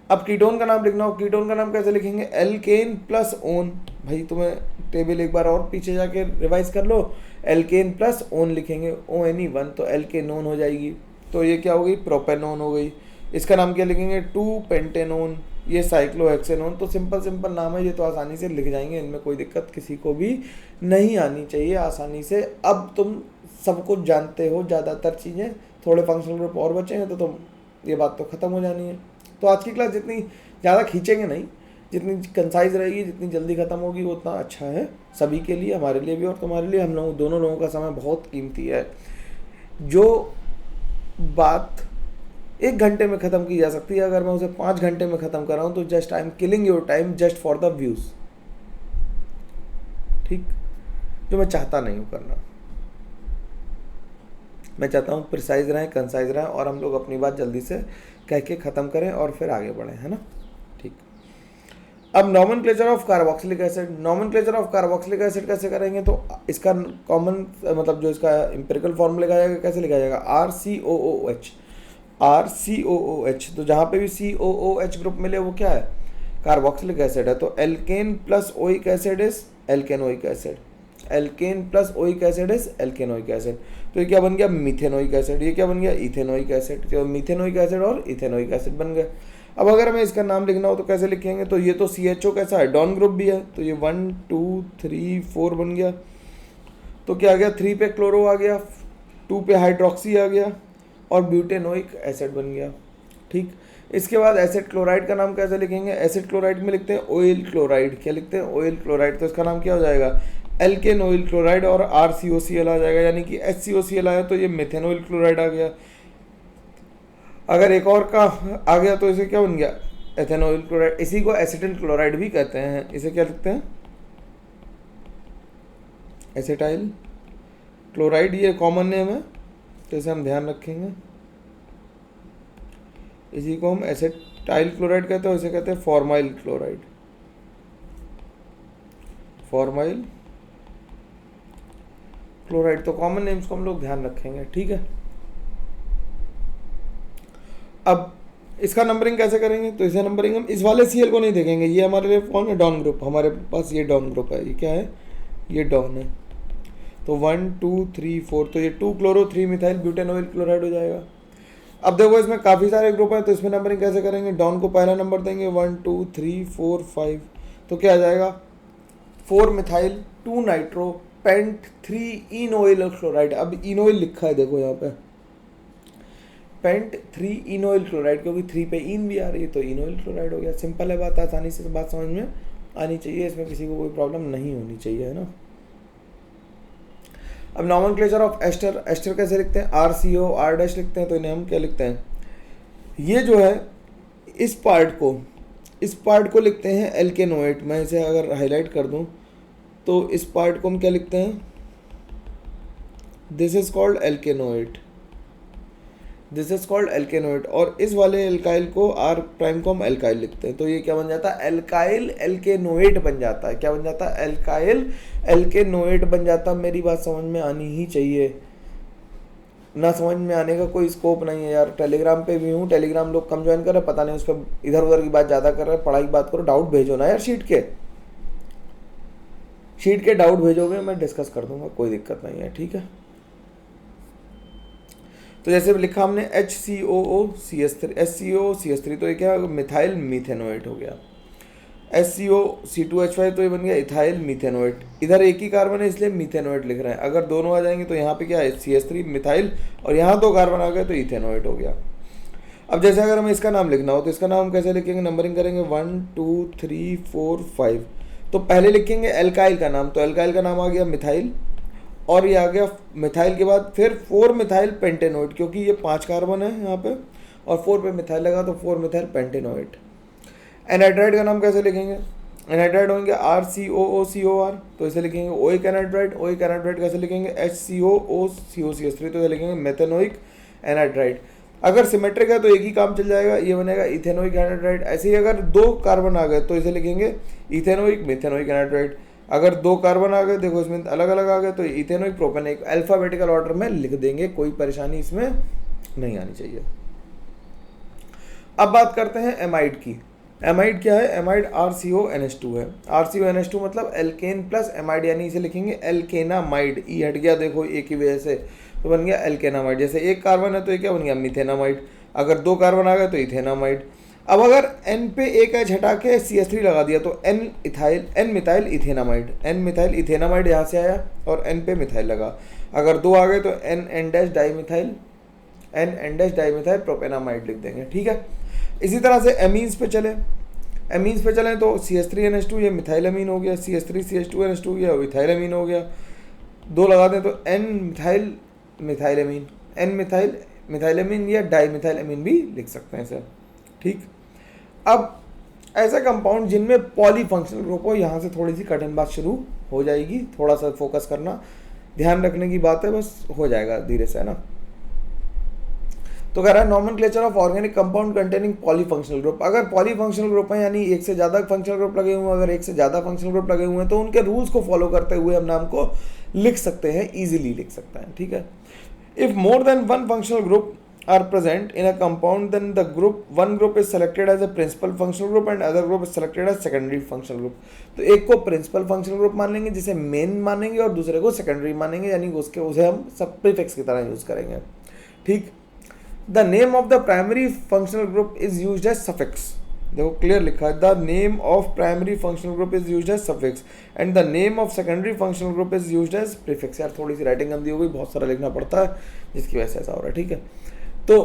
अब कीटोन का नाम लिखना हो, कीटोन का नाम कैसे लिखेंगे? Alkane plus one. भाई तुम्हें टेबल एक बार और पीछे जाके रिवाइज कर लो। एल्केन प्लस ओन लिखेंगे, ONE1, तो एल्केनोन हो जाएगी। तो ये क्या हो गई? प्रोपेनोन हो गई। इसका नाम क्या लिखेंगे? 2 पेंटेनोन, ये साइक्लोहेक्सेनोन। तो सिंपल नाम है, ये तो आसानी से लिख जाएंगे, इनमें कोई दिक्कत किसी को भी नहीं आनी चाहिए आसानी से। अब तुम सब कुछ जानते हो ज़्यादातर चीज़ें, थोड़े फंक्शनल ग्रुप और बचे हैं तो तुम ये बात तो ख़त्म हो जानी है। तो आज की क्लास जितनी ज़्यादा खींचेंगे नहीं, जितनी कंसाइज रहेगी, जितनी जल्दी ख़त्म होगी वो उतना अच्छा है सभी के लिए, हमारे लिए भी और तुम्हारे लिए। हम लोग दोनों लोगों का समय बहुत कीमती है। जो बात 1 घंटे में ख़त्म की जा सकती है, अगर मैं उसे 5 घंटे में ख़त्म कर रहा हूँ तो just I am killing your time just for the views. ठीक, जो मैं चाहता नहीं हूँ करना। मैं चाहता हूँ प्रिसाइज रहें, कंसाइज रहें और हम लोग अपनी बात जल्दी से कह के ख़त्म करें और फिर आगे बढ़ें, है ना। ठीक, अब nomenclature of carboxylic acid. Nomenclature of carboxylic acid कैसे करेंगे? तो इसका कॉमन मतलब जो इसका एम्पिरिकल फॉर्मूला लिखा जाएगा, कैसे लिखा जाएगा? RCOOH, RCOOH। तो जहाँ पे भी COOH ग्रुप मिले वो क्या है? कार्बोक्सिलिक एसिड है। तो alkane plus oic acid is alkanoic acid, alkane plus oic acid is alkanoic acid. तो ये क्या बन गया? Methanoic acid. ये क्या बन गया? Ethanoic acid. तो मीथेनोइक एसिड और इथेनोइक एसिड बन गए। अब अगर हमें इसका नाम लिखना हो तो कैसे लिखेंगे? तो ये तो CHO कैसा है? डॉन ग्रुप भी है, तो ये 1 2 3 4 बन गया। तो क्या आ गया? 3 पे क्लोरो आ गया, 2 पे हाइड्रोक्सी आ गया और ब्यूटेनोइक एसिड बन गया। ठीक, इसके बाद एसिड क्लोराइड का नाम कैसे लिखेंगे? एसिड क्लोराइड में लिखते हैं ऑयल क्लोराइड। क्या लिखते हैं? Oil chloride. तो इसका नाम क्या हो जाएगा? एल्केन ऑयल क्लोराइड और RCOCl आ जाएगा, यानी कि HCOCl आया तो ये मेथेनॉइल क्लोराइड आ गया। अगर एक और का आ गया तो इसे क्या बन गया? एथेनॉइल क्लोराइड। इसी को एसिटिल क्लोराइड भी कहते हैं। इसे क्या लिखते हैं? एसिटाइल क्लोराइड, ये कॉमन नेम है तो इसे हम ध्यान रखेंगे। इसी को हम एसिटाइल क्लोराइड कहते हैं, इसे कहते हैं फॉर्माइल क्लोराइड, फॉर्माइल क्लोराइड। तो कॉमन नेम्स को हम लोग ध्यान रखेंगे, ठीक है। अब इसका नंबरिंग कैसे करेंगे? तो इसे नंबरिंग हम इस वाले Cl को नहीं देखेंगे, ये हमारे लिए कौन है? Don group. हमारे पास ये डॉन ग्रुप है, ये क्या है? ये डॉन है। तो 1 2 3 4, तो ये 2 क्लोरो 3 मिथाइल ब्यूटेनॉइल क्लोराइड हो जाएगा। अब देखो इसमें काफ़ी सारे ग्रुप हैं तो इसमें नंबरिंग कैसे करेंगे? डॉन को पहला नंबर देंगे 1 2 3 4 5, तो क्या आ जाएगा? 4 मिथाइल 2 नाइट्रो पेंट 3 इनोइल क्लोराइड। अब इनोइल लिखा है देखो यहाँ पे, पेंट 3 इनोइल क्लोराइड, क्योंकि 3 पे इन भी आ रही है तो इनोइल क्लोराइड हो गया। सिंपल है बात, आसानी से बात समझ में आनी चाहिए, इसमें किसी को कोई प्रॉब्लम नहीं होनी चाहिए, है ना। अब नॉमेनक्लेचर ऑफ एस्टर। एस्टर कैसे लिखते हैं? RCO R डैश लिखते हैं, तो इन्हें हम क्या लिखते हैं? ये जो है इस पार्ट को लिखते हैं एल्केनोएट। मैं इसे अगर हाईलाइट कर दूं तो इस पार्ट को हम क्या लिखते हैं? This is called alkanoate, this is called alkanoate. और इस वाले एल्काइल को R प्राइम को हम एल्काइल लिखते हैं, तो ये क्या बन जाता है? एल्काइल एल्केनोएट बन जाता है। क्या बन जाता है? एल्काइल एल्केनोएट बन जाता है। मेरी बात समझ में आनी ही चाहिए, ना समझ में आने का कोई स्कोप नहीं है यार। टेलीग्राम पे भी हूँ, टेलीग्राम लोग कम ज्वाइन कर रहे, पता नहीं उस पर इधर उधर की बात ज़्यादा कर रहे हैं। पढ़ाई की बात करो, डाउट भेजो ना यार, शीट के डाउट भेजोगे मैं डिस्कस कर दूंगा, कोई दिक्कत नहीं है, ठीक है। तो जैसे लिखा हमने HCOOCH3 HCOCH3, तो ये क्या? मिथाइल मीथेनोएट हो गया। HCO, C2H5, तो ये बन गया इथाइल मीथेनोएट। इधर एक ही कार्बन है इसलिए मीथेनोएट लिख रहे हैं। अगर दोनों आ जाएंगे तो यहाँ पे क्या है CH3 मिथाइल, और यहाँ दो कार्बन आ गए तो इथेनोएट हो गया। अब जैसे अगर हमें इसका नाम लिखना हो तो इसका नाम कैसे लिखेंगे, नंबरिंग करेंगे 1 2 3 4 5। तो पहले लिखेंगे एल्काइल का नाम, तो एल्काइल का नाम आ गया मिथाइल, और ये आ गया मिथाइल के बाद फिर 4 मिथाइल पेंटेनोइट, क्योंकि ये 5 कार्बन है यहाँ पे और 4 पे मिथाइल लगा तो 4 मिथाइल पेंटेनोइट। एनहाइड्राइड का नाम कैसे लिखेंगे, एनहाइड्राइड होंगे RCOOCOR, तो इसे लिखेंगे ओइक एनहाइड्राइड। ओइक एनहाइड्राइड कैसे लिखेंगे HCOOCOCH3, तो इसे लिखेंगे मेथेनोइक एनहाइड्राइड। अगर सिमेट्रिक है तो एक ही काम चल जाएगा, ये बनेगा इथेनोइक एनहाइड्राइड। ऐसे ही अगर दो कार्बन आ गए तो इसे लिखेंगे इथेनोइक मिथेनोइक एनहाइड्राइड। अगर दो कार्बन आ गए, देखो इसमें अलग अलग आ गए, तो इथेनोइक प्रोपेनोइक अल्फाबेटिकल ऑर्डर में लिख देंगे, कोई परेशानी इसमें नहीं आनी चाहिए। अब बात करते हैं एमाइड की। एमाइड क्या है, एमाइड RCONH2 है। RCONH2 मतलब एल्केन प्लस एमाइड, यानी इसे लिखेंगे एल्केनामाइड। ई हट गया देखो एक की वजह से, तो बन गया एल्केनामाइड। जैसे एक कार्बन है तो ये क्या बन गया मिथेनामाइड, अगर दो कार्बन आ गए तो इथेनामाइड। अब अगर N पे एक H हटा के CH3 लगा दिया तो N methyl ethanamide. N methyl ethanamide यहाँ से आया और N पे मिथाइल लगा। अगर दो आ गए तो N डाइमिथाइल प्रोपेनामाइड लिख देंगे, ठीक है। इसी तरह से एमीन्स पे चले, एमीन्स पे चलें तो CH3NH2 ये मिथाइल अमीन हो गया, CH3CH2NH2 ये मिथाइल अमीन हो गया। दो लगा दें तो N मिथाइल अमीन, N मिथाइल अमीन या डाइमिथाइल अमीन भी लिख सकते हैं सर, ठीक। अब ऐसे कंपाउंड जिनमें पॉलीफंक्शनल ग्रुप हो, यहाँ से थोड़ी सी कठिन बात शुरू हो जाएगी, थोड़ा सा फोकस करना, ध्यान रखने की बात है, बस हो जाएगा धीरे से, है ना। तो कह रहा है nomenclature of organic compound containing polyfunctional group. अगर पॉलीफंक्शनल ग्रुप है यानी एक से ज़्यादा फंक्शनल ग्रुप लगे हुए हैं, अगर एक से ज़्यादा फंक्शनल ग्रुप लगे हुए हैं तो उनके रूल्स को फॉलो करते हुए हम नाम को लिख सकते हैं, ईजिली लिख सकते हैं, ठीक है। If more than one functional group are present in a compound, then the one group is selected as a principal functional group and other group is selected as secondary functional group। तो एक को principal functional group मान लेंगे जिसे main मानेंगे और दूसरे को secondary मानेंगे, यानी उसे हम सब prefix की तरह यूज करेंगे, ठीक। The name of the primary functional group is used as suffix। देखो क्लियर लिखा है, the name of primary functional group is used as suffix and the name of secondary functional group is used as prefix। यार थोड़ी सी writing गंदी हो गई, बहुत सारा लिखना पड़ता है जिसकी वजह से ऐसा हो रहा है, ठीक है। तो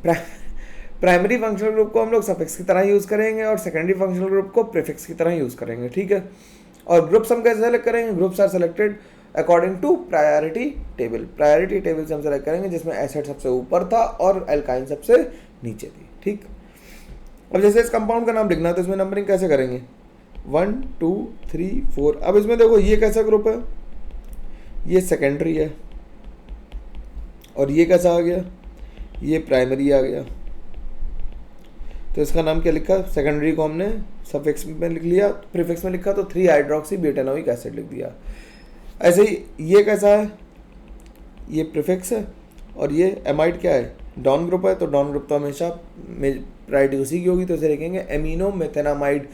प्राइमरी फंक्शनल ग्रुप को हम लोग सफिक्स की तरह यूज़ करेंगे और सेकेंडरी फंक्शनल ग्रुप को प्रीफिक्स की तरह यूज़ करेंगे, ठीक है। और ग्रुप्स हम कैसे सेलेक्ट करेंगे, groups are selected according to priority table. Priority table से हम सेलेक्ट करेंगे जिसमें एसिड सबसे ऊपर था और एल्काइन सबसे नीचे थी, ठीक। अब जैसे इस कंपाउंड का नाम लिखना है तो इसमें नंबरिंग कैसे करेंगे, 1 2 3 4। अब इसमें देखो ये कैसा ग्रुप है, ये सेकेंडरी है, और ये कैसा आ गया, ये प्राइमरी आ गया। तो इसका नाम क्या लिखा, सेकेंडरी को हमने सफिक्स में लिख लिया, प्रीफिक्स में लिखा तो 3 हाइड्रोक्सी ब्यूटेनोइक एसिड लिख दिया। ऐसे ही ये कैसा है, ये प्रीफिक्स है और ये एमाइड क्या है, डॉन ग्रुप है, तो डॉन ग्रुप तो हमेशा प्रायोरिटी उसी की होगी, तो इसे लिखेंगे एमिनो मेथेनामाइड।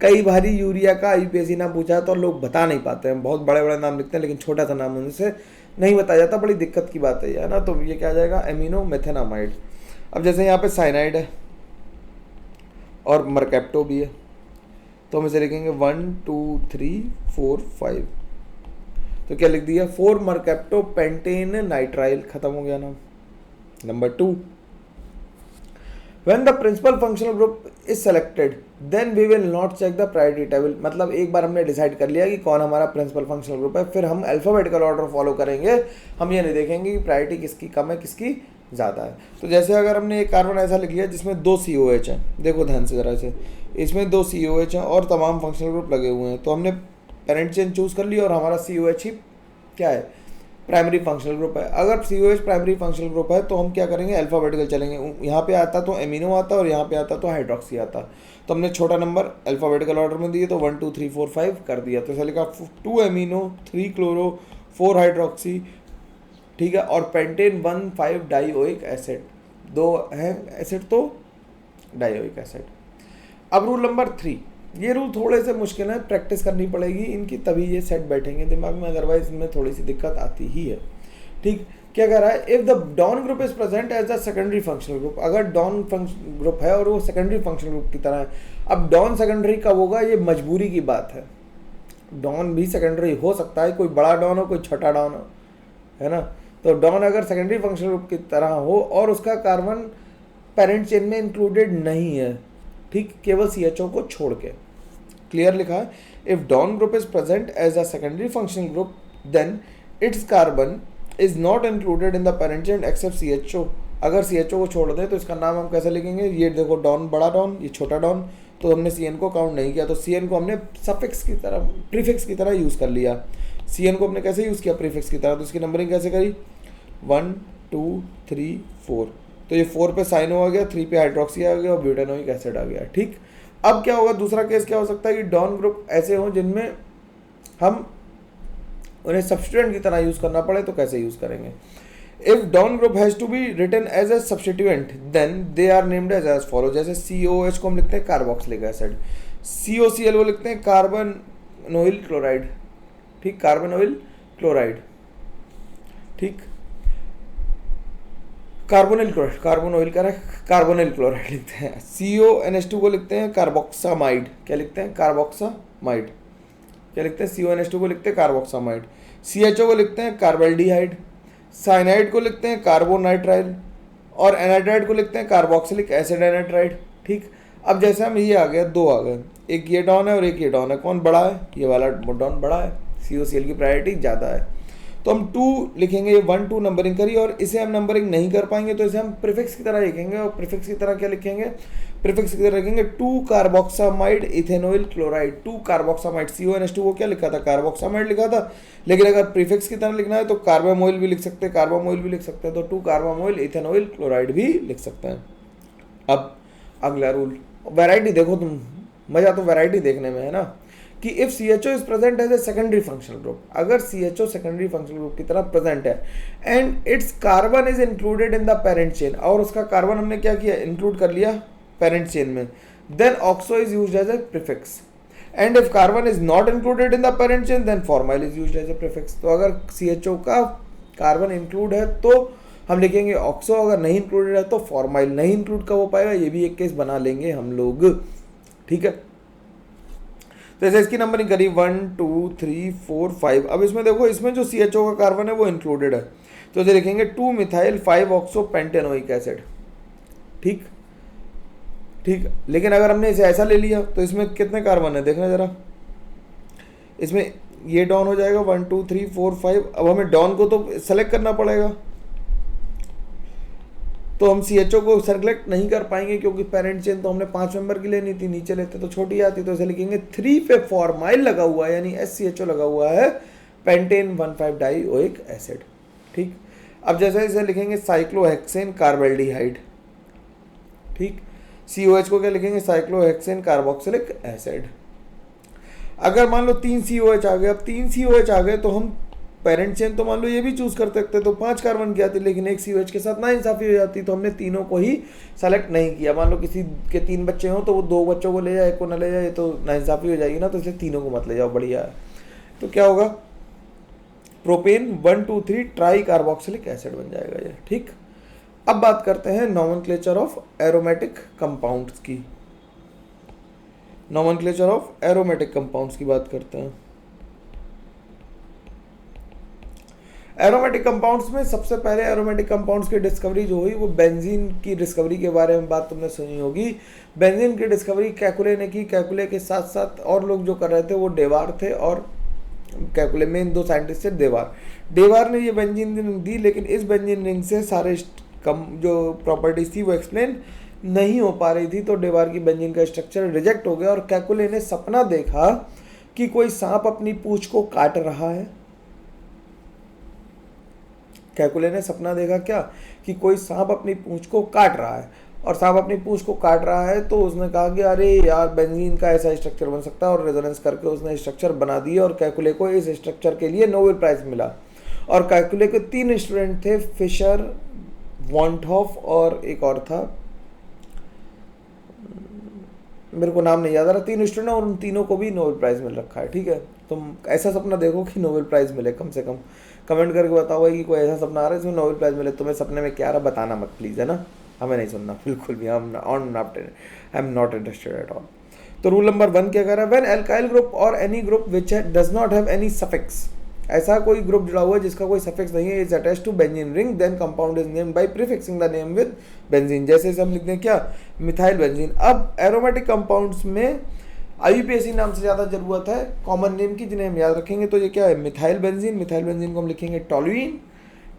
कई बारी यूरिया का IUPAC नाम पूछा तो लोग बता नहीं पाते हैं, बहुत बड़े बड़े नाम लिखते हैं लेकिन छोटा सा नाम उनसे नहीं बताया जाता, बड़ी दिक्कत की बात है ना। तो ये क्या आ जाएगा, एमिनो मेथेनामाइड। अब जैसे यहाँ पे साइनाइड है और मरकैप्टो भी है, तो हम इसे लिखेंगे 1 2 3 4 5। तो क्या लिख दिया, 4 मरकैप्टो पेंटेन नाइट्राइल, खत्म हो गया नाम। Number 2, when the principal functional group is selected then we will not check the priority table। मतलब एक बार हमने डिसाइड कर लिया कि कौन हमारा प्रिंसिपल फंक्शनल ग्रुप है, फिर हम अल्फाबेटिकल ऑर्डर फॉलो करेंगे, हम ये नहीं देखेंगे कि प्रायोरिटी किसकी कम है किसकी ज़्यादा है। तो जैसे अगर हमने एक कार्बन ऐसा लिख लिया जिसमें 2 COH हैं, देखो ध्यान से ज़रा से, इसमें 2 COH हैं और तमाम फंक्शनल ग्रुप लगे हुए हैं, तो हमने पेरेंट चेन चूज़ कर लिया और हमारा COH ही क्या है, प्राइमरी फंक्शनल ग्रुप है। अगर COH प्राइमरी फंक्शनल ग्रुप है तो हम क्या करेंगे, अल्फाबेटिकल चलेंगे। यहाँ पे आता तो एमिनो आता और यहाँ पे आता तो हाइड्रोक्सी आता, तो हमने छोटा नंबर अल्फाबेटिकल ऑर्डर में दिए, तो 1 2 3 4 5 कर दिया। तो इसे लिखा 2 एमिनो 3 क्लोरो 4 हाइड्रोक्सी, ठीक है। और पेंटेन 1 5 डाइओइक एसिड, 2 है एसिड तो डाइओइक एसिड। अब रूल नंबर 3, ये रूल थोड़े से मुश्किल है, प्रैक्टिस करनी पड़ेगी इनकी, तभी ये सेट बैठेंगे दिमाग में, अदरवाइज इनमें थोड़ी सी दिक्कत आती ही है, ठीक। क्या कह रहा है, if the don group is present as the secondary functional group, अगर डॉन ग्रुप है और वो सेकेंडरी फंक्शनल ग्रुप की तरह है। अब डॉन सेकेंडरी कब होगा, ये मजबूरी की बात है। डॉन भी सेकेंडरी हो सकता है, कोई बड़ा डॉन हो कोई छोटा डॉन हो, है ना। तो डॉन अगर सेकेंडरी फंक्शनल ग्रुप की तरह हो और उसका कार्बन पेरेंट चेन में इंक्लूडेड नहीं है, ठीक, केवल CHO को छोड़ के। क्लियर लिखा है, if don group is present as a secondary functional group then its carbon is not included in the parent chain except CHO। अगर CHO को छोड़ दें तो इसका नाम हम कैसे लिखेंगे, ये देखो डॉन बड़ा डॉन, ये छोटा डॉन, तो हमने CN को काउंट नहीं किया, तो CN को हमने सफिक्स की तरह, प्रीफिक्स की तरह यूज़ कर लिया। CN को हमने कैसे यूज़ किया, प्रीफिक्स की तरह, तो इसकी नंबरिंग कैसे करी, 1 2 3 4, तो ये 4 पे साइनो आ गया, 3 पे हाइड्रोक्सी आ गया और ब्यूटेनोइक एसिड आ गया, ठीक। अब क्या होगा, दूसरा केस क्या हो सकता है कि डॉन ग्रुप ऐसे हो जिनमें हम उन्हें सब्स्टिट्यूएंट की तरह यूज़ करना पड़े, तो कैसे यूज़ करेंगे। If don group has to be written as a substituent then they are named as follow, जैसे COH को हम लिखते हैं कार्बोक्सिलिक एसिड, COCl को लिखते हैं कार्बोनोइल क्लोराइड, ठीक, कार्बोनोइल क्लोराइड, ठीक, कार्बोनिल क्लोराइड, कार्बोनोइल का कार्बोनिल क्लोराइड लिखते हैं। CONH2 को लिखते हैं कार्बोक्सामाइड, क्या लिखते हैं, कार्बोक्सामाइड, क्या लिखते हैं, CONH2 को लिखते हैं कार्बोक्सामाइड। CHO को लिखते हैं कार्बल्डिहाइड, साइनाइड को लिखते हैं कार्बोनाइट्राइल और एनाइड्राइड को लिखते हैं कार्बोक्सिलिक एसिड एनाइड्राइड, ठीक। अब जैसे हम ये आ गया, दो आ गए, एक ये डॉन है और एक ये डॉन है, कौन बड़ा है, ये वाला डॉन बड़ा है, COCl की प्रायोरिटी ज़्यादा है, तो हम 2 लिखेंगे, ये 1 2 नंबरिंग करी, और इसे हम नंबरिंग नहीं कर पाएंगे तो इसे हम प्रीफिक्स की तरह लिखेंगे, और प्रीफिक्स की तरह क्या लिखेंगे, प्रीफिक्स की तरह लिखेंगे 2 carboxamide ethanoyl chloride, 2 carboxamide, CONH2 को क्या लिखा था, कार्बोक्सामाइड लिखा था, लेकिन अगर प्रीफिक्स की तरह लिखना है तो कार्बामोइल भी लिख सकते हैं, कार्बामोइल भी लिख सकते हैं, तो 2 कार्बामोइल इथेनॉइल क्लोराइड भी लिख सकते हैं। अब अगला रूल, वैरायटी देखो तुम, मजा तो वैरायटी देखने में है ना, कि if CHO is present as a secondary functional group, अगर CHO सेकेंडरी फंक्शनल ग्रुप की तरह प्रेजेंट है and its carbon is included in the parent chain, और उसका कार्बन हमने क्या किया, इंक्लूड कर लिया पेरेंट चेन में, then oxo is used as a prefix, and if carbon is not included in the parent chain then formyl is used as a prefix. तो अगर CHO का कार्बन इंक्लूड है तो हम लिखेंगे ऑक्सो, अगर नहीं इंक्लूडेड है तो फॉर्माइल। नहीं इंक्लूड कब हो पाएगा, ये भी एक केस बना लेंगे हम लोग, ठीक है। तो जैसे इसकी नंबरिंग करी 1 2 3 4 5। अब इसमें देखो, इसमें जो CHO का कार्बन है वो इंक्लूडेड है, तो इसे लिखेंगे 2 मिथाइल 5 ऑक्सो पेंटेनोइक एसिड, ठीक, ठीक। लेकिन अगर हमने इसे ऐसा ले लिया तो इसमें कितने कार्बन है देखना जरा, इसमें ये डॉन हो जाएगा 1 2 3 4 5। अब हमें डॉन को तो सेलेक्ट करना पड़ेगा, तो हम CHO को सेलेक्ट नहीं कर पाएंगे क्योंकि पेरेंट चेन तो हमने 5 मेंबर की लेनी थी, नीचे लेते तो छोटी आती, तो इसे लिखेंगे 3 पे फॉर्माइल लगा हुआ है, यानी SCHO लगा हुआ है, पेंटेन 1,5 डाइओइक एसिड, ठीक। अब जैसे इसे लिखेंगे साइक्लोहेक्सेन कार्बल्डिहाइड, ठीक। COH को क्या लिखेंगे, साइक्लोहेक्सेन कार्बोक्सिलिक एसिड। अगर मान लो 3 COH आ गए, अब 3 COH आ गए तो हम पेरेंट चेन तो मान लो ये भी चूज कर सकते, तो 5 कार्बन की आती, लेकिन एक COH के साथ नाइंसाफी हो जाती, तो हमने तीनों को ही सेलेक्ट नहीं किया। मान लो किसी के 3 बच्चे हों तो वो 2 बच्चों को ले जाए, एक को ना ले जाए, तो नाइंसाफी हो जाएगी ना, तो इसलिए तीनों को मत ले जाओ, बढ़िया है। तो क्या होगा, प्रोपेन 1 2 3 ट्राई कार्बोक्सिलिक एसिड बन जाएगा ये, ठीक। अब बात करते हैं नोमेनक्लेचर ऑफ एरोमेटिक कंपाउंड्स की, नोमेनक्लेचर ऑफ एरोमेटिक कंपाउंड्स की बात करते हैं। एरोमेटिक कंपाउंड्स में सबसे पहले एरोमेटिक कंपाउंड्स की डिस्कवरी जो हुई वो बेंजीन की डिस्कवरी के बारे में बात तुमने सुनी होगी। बेंजीन की डिस्कवरी कैकुले ने की, कैकुले के साथ साथ और लोग जो कर रहे थे वो डेवार थे, और कैकुले में 2 साइंटिस्ट थे, डेवार ने ये बेंजीन रिंग दी, लेकिन इस बेंजीन रिंग से सारे जो प्रॉपर्टीज थी वो एक्सप्लेन नहीं हो पा रही थी, तो डेवार की बेंजीन का स्ट्रक्चर रिजेक्ट हो गया, और कैकुले ने सपना देखा कि कोई सांप अपनी पूंछ को काट रहा है। कैकुले ने सपना देखा क्या, कि कोई सांप अपनी पूंछ को काट रहा है, और सांप अपनी पूंछ को काट रहा है, तो उसने कहा कि अरे यार बेंजीन का ऐसा स्ट्रक्चर बन सकता है, और रेजोनेंस करके उसने स्ट्रक्चर बना दिया, और कैकुले को इस स्ट्रक्चर के लिए नोबेल प्राइज मिला। और कैकुले के 3 स्टूडेंट थे, फिशर, वॉन्टहॉफ और एक और था, मेरे को नाम नहीं याद आ रहा, 3 स्टूडेंट और उन तीनों को भी नोबेल प्राइज़ मिल रखा है। ठीक है, तुम ऐसा सपना देखो कि नोबेल प्राइज़ मिले कम से कम। कमेंट करके बताओ भाई कि कोई ऐसा सपना आ रहा है जिसमें नोबेल प्राइज़ मिले। तुम्हें सपने में क्या आ रहा बताना मत प्लीज़, है ना, हमें नहीं सुनना बिल्कुल भी। I am not interested at all. तो रूल नंबर 1 क्या कह रहा है, व्हेन एल्काइल ग्रुप और any group which does not have any suffix, ऐसा कोई ग्रुप जुड़ा हुआ है जिसका कोई सफिक्स नहीं है, is attached to benzene ring, then compound is named by prefixing the name with benzene. जैसे हम लिखते हैं क्या, मिथाइल बेंजीन। अब एरोमेटिक कंपाउंड्स में आईयूपीएसी नाम से ज़्यादा जरूरत है कॉमन नेम की, जिन्हें हम याद रखेंगे। तो ये क्या है, मिथाइल बेंजीन। मिथाइल बेंजीन को हम लिखेंगे टॉलुइन।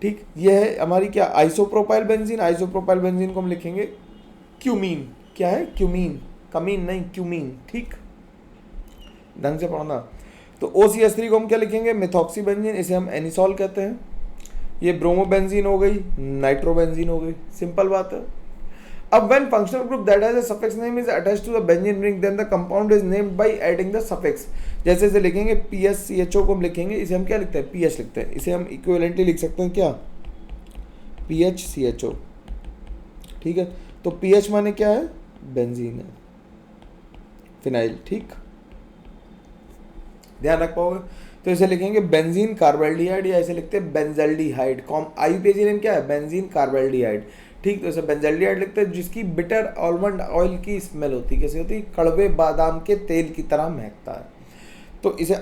ठीक, ये है हमारी क्या, आइसोप्रोपाइल बेंजीन। आइसोप्रोपाइल बेंजीन को हम लिखेंगे क्यूमीन। क्या है, क्यूमीन, कमीन नहीं, क्यूमीन। ठीक, ढंग से पढ़ना। तो OCH3 को हम क्या लिखेंगे, मिथॉक्सी बेंजीन, इसे हम एनिसॉल कहते हैं। ये ब्रोमोबेंजीन हो गई, नाइट्रोबेंजीन हो गई, सिंपल बात है। अब when functional group that has a suffix name is attached to the benzene ring, then the compound is named by adding the suffix. जैसे इसे लिखेंगे PHCHO को हम लिखेंगे, इसे हम क्या लिखते हैं, PH लिखते हैं। इसे हम इक्विवेलेंटली लिख सकते हैं क्या, PHCHO। ठीक है, तो PH माने क्या है, बेंजीन है, फिनाइल। ठीक, ध्यान रख पाओगे। तो इसे लिखेंगे बेंजीन कार्बल्डिहाइड, या इसे लिखते हैं बेंजल्डिहाइड। आईयूपीएसी नेम क्या है, बेंजीन कार्बल्डिहाइड। ठीक, तो इसे बेंजल्डिहाइड लिखते हैं, जिसकी बिटर आलमंड ऑयल की स्मेल होती है। कैसी होती है, कड़वे बादाम के तेल की तरह महकता है। तो इसे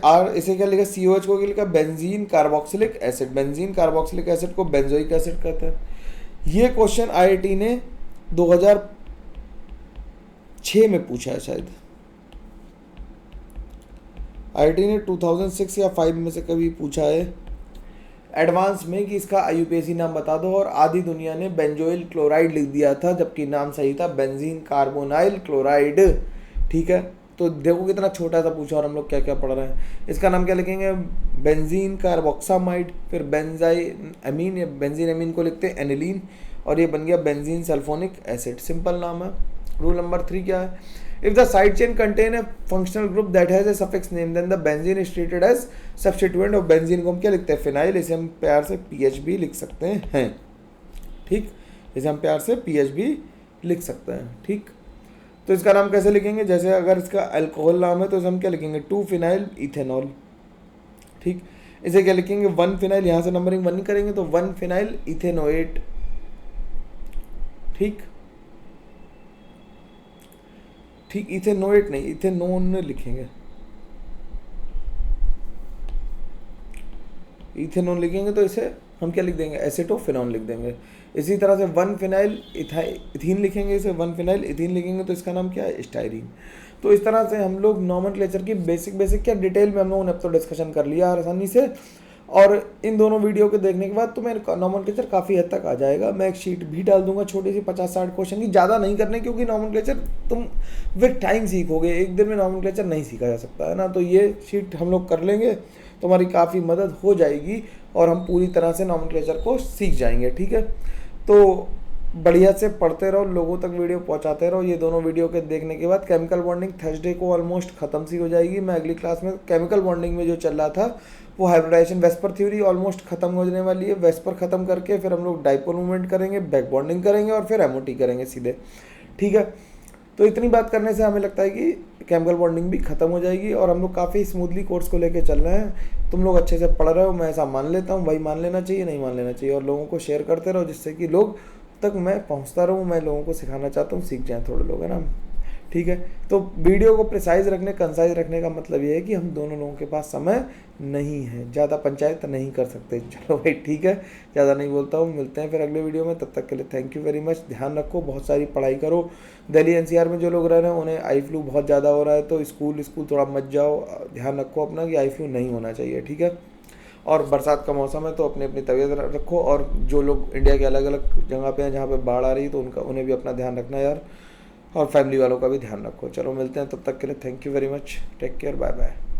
क्या लिखा, COH को क्या लिखा, benzene carboxylic acid. Benzene carboxylic acid को बेंजोइक एसिड कहते हैं। ये क्वेश्चन IIT ने 2006 में पूछा है शायद। IIT ने 2006 या 5 में से कभी पूछा है एडवांस में कि इसका आईयूपीएसी नाम बता दो, और आधी दुनिया ने बेंजोइल क्लोराइड लिख दिया था, जबकि नाम सही था बेंजीन कार्बोनाइल क्लोराइड। ठीक है, तो देखो कितना छोटा सा पूछा और हम लोग क्या क्या पढ़ रहे हैं। इसका नाम क्या लिखेंगे, बेंजीन कार्बोक्सामाइड, फिर बेंजाइन अमीन, या बेंजीन अमीन को लिखते हैं एनिलीन, और ये बन गया बेंजीन सल्फोनिक एसिड। सिंपल नाम है। रूल नंबर 3 क्या है, if the side chain contain a functional group that has a suffix name, then the benzene is treated as substituent of benzene। को हम क्या लिखते हैं, फिनाइल। इसे हम प्यार से PH भी लिख सकते हैं। ठीक, इसे हम प्यार से PH भी लिख सकते हैं। ठीक, तो इसका नाम कैसे लिखेंगे, जैसे अगर इसका अल्कोहल नाम है तो इसे हम क्या लिखेंगे, 2 फिनाइल इथेनॉल। ठीक, इसे क्या लिखेंगे, 1 फिनाइल, यहाँ से नंबरिंग 1 करेंगे तो 1 फिनाइल इथेनोएट। ठीक, ठीक, इथेनोएट नहीं, इथेनोन लिखेंगे। इथेनोन लिखेंगे तो इसे हम क्या लिख देंगे, एसिटोफिनॉन लिख देंगे। इसी तरह से 1 फिनाइल इथीन लिखेंगे, इसे 1 फिनाइल इथीन लिखेंगे तो इसका नाम क्या है, स्टाइरीन। तो इस तरह से हम लोग नॉमेनक्लेचर की बेसिक क्या डिटेल में हम लोगों ने अब तो डिस्कशन कर लिया आसानी से। और इन दोनों वीडियो के देखने के बाद तुम्हें नॉमेनक्लेचर काफ़ी हद तक आ जाएगा। मैं एक शीट भी डाल दूंगा छोटी सी 50-60 क्वेश्चन की, ज़्यादा नहीं करने, क्योंकि नॉमेनक्लेचर तुम विद टाइम सीखोगे, एक दिन में नॉमेनक्लेचर नहीं सीखा जा सकता है ना। तो ये शीट हम लोग कर लेंगे, तुम्हारी काफ़ी मदद हो जाएगी और हम पूरी तरह से नॉमेनक्लेचर को सीख जाएंगे। ठीक है, तो बढ़िया से पढ़ते रहो, लोगों तक वीडियो पहुंचाते रहो। ये दोनों वीडियो के देखने के बाद केमिकल बॉन्डिंग थर्सडे को ऑलमोस्ट ख़त्म सी हो जाएगी। मैं अगली क्लास में केमिकल बॉन्डिंग में जो चल रहा था वो हाइब्रिडाइजेशन वेस्पर थ्योरी ऑलमोस्ट खत्म होने वाली है। वेस्पर खत्म करके फिर हम लोग डाइपोल मूवमेंट करेंगे, बैक बॉन्डिंग करेंगे और फिर MOT करेंगे सीधे। ठीक है, तो इतनी बात करने से हमें लगता है कि केमिकल बॉन्डिंग भी खत्म हो जाएगी और हम लोग काफ़ी स्मूथली कोर्स को लेके चल रहे हैं। तुम लोग अच्छे से पढ़ रहे हो, मैं ऐसा मान लेता हूँ। भाई मान लेना चाहिए, नहीं मान लेना चाहिए, और लोगों को शेयर करते रहो जिससे कि लोग तक मैं पहुँचता रहूँ। मैं लोगों को सिखाना चाहता हूँ, सीख जाएँ थोड़े लोग, है ना। ठीक है, तो वीडियो को प्रिसाइज रखने, कंसाइज रखने का मतलब ये है कि हम दोनों लोगों के पास समय नहीं है, ज़्यादा पंचायत नहीं कर सकते। चलो भाई ठीक है, ज़्यादा नहीं बोलता हूँ, मिलते हैं फिर अगले वीडियो में। तब तक के लिए थैंक यू वेरी मच। ध्यान रखो, बहुत सारी पढ़ाई करो। दिल्ली NCR में जो लोग रह रहे हैं उन्हें आई फ्लू बहुत ज़्यादा हो रहा है, तो स्कूल थोड़ा मत जाओ। ध्यान रखो अपना कि आई फ्लू नहीं होना चाहिए। ठीक है, और बरसात का मौसम है तो अपनी अपनी तबीयत रखो। और जो लोग इंडिया के अलग अलग जगह पे हैं जहाँ पे बाढ़ आ रही है तो उन्हें भी अपना ध्यान रखना यार, और फैमिली वालों का भी ध्यान रखो। चलो मिलते हैं, तब तक के लिए thank you very much, take care, bye bye.